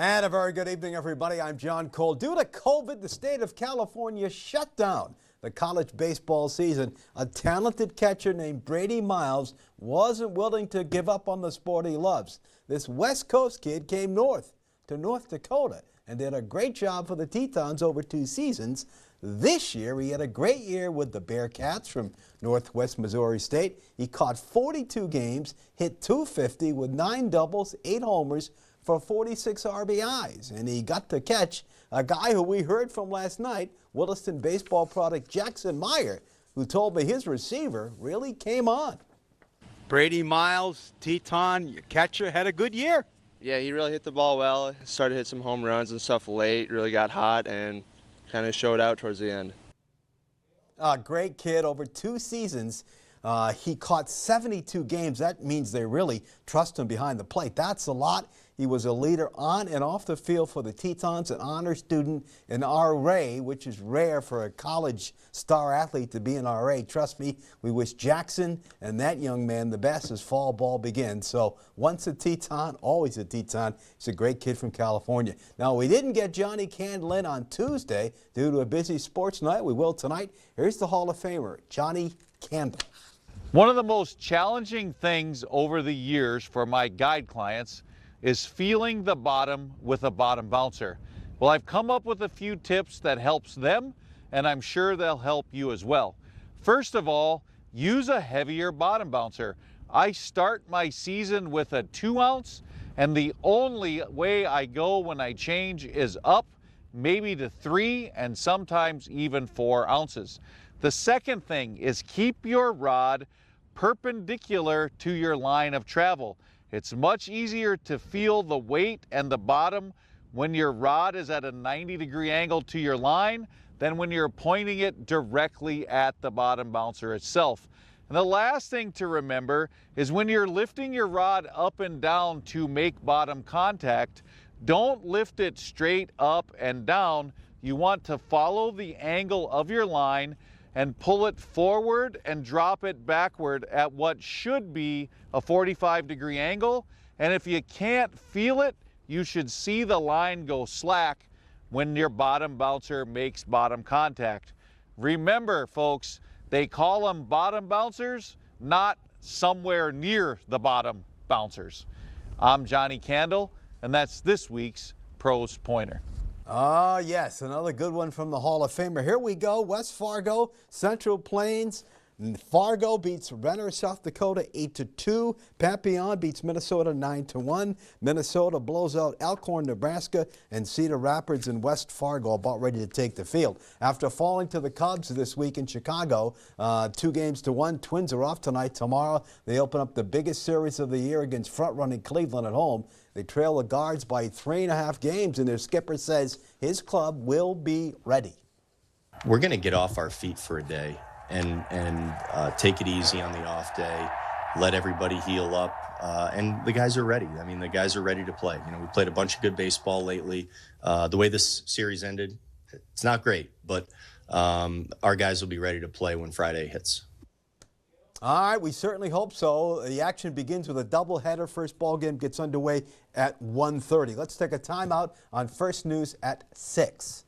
And a very good evening, everybody. I'm John Cole. Due to COVID, the state of California shut down the college baseball season. A talented catcher named Brady Miles wasn't willing to give up on the sport he loves. This West Coast kid came north to North Dakota and did a great job for the Tetons over 2 seasons. This year, he had a great year with the Bearcats from Northwest Missouri State. He caught 42 games, hit .250 with 9 doubles, 8 homers, for 46 RBIs, and he got to catch a guy who we heard from last night, Williston baseball product Jackson Meyer, who told me his receiver really came on. Brady Miles, Teton, your catcher, had a good year. Yeah, he really hit the ball well. Started to hit some home runs and stuff late, really got hot and kind of showed out towards the end. A great kid over 2 seasons. He caught 72 games. That means they really trust him behind the plate. That's a lot. He was a leader on and off the field for the Tetons, an honor student, an RA, which is rare for a college star athlete to be an RA. Trust me, we wish Jackson and that young man the best as fall ball begins. So once a Teton, always a Teton. He's a great kid from California. Now, we didn't get Johnny Candle in on Tuesday due to a busy sports night. We will tonight. Here's the Hall of Famer, Johnny Candle. One of the most challenging things over the years for my guide clients is feeling the bottom with a bottom bouncer. Well, I've come up with a few tips that helps them, and I'm sure they'll help you as well. First of all, use a heavier bottom bouncer. I start my season with a 2-ounce, and the only way I go when I change is up, maybe to 3 and sometimes even 4 ounces. The second thing is keep your rod perpendicular to your line of travel. It's much easier to feel the weight and the bottom when your rod is at a 90-degree angle to your line than when you're pointing it directly at the bottom bouncer itself. And the last thing to remember is when you're lifting your rod up and down to make bottom contact, don't lift it straight up and down. You want to follow the angle of your line and pull it forward and drop it backward at what should be a 45-degree angle. And if you can't feel it, you should see the line go slack when your bottom bouncer makes bottom contact. Remember, folks, they call them bottom bouncers, not somewhere near the bottom bouncers. I'm Johnny Candle, and that's this week's Pros Pointer. Ah, yes, another good one from the Hall of Famer. Here we go. West Fargo, Central Plains. Fargo beats Renner, South Dakota 8-2. Papillon beats Minnesota 9-1. Minnesota blows out Elkhorn, Nebraska, and Cedar Rapids and West Fargo about ready to take the field. After falling to the Cubs this week in Chicago, 2-1, Twins are off tonight. Tomorrow, they open up the biggest series of the year against front-running Cleveland at home. They trail the Guards by 3.5 games, and their skipper says his club will be ready. We're going to get off our feet for a day and take it easy on the off day, let everybody heal up, and the guys are ready. I mean, the guys are ready to play. You know, we played a bunch of good baseball lately. The way this series ended, it's not great, but our guys will be ready to play when Friday hits. All right, we certainly hope so. The action begins with a doubleheader. First ball game gets underway at 1:30. Let's take a timeout on First News at 6.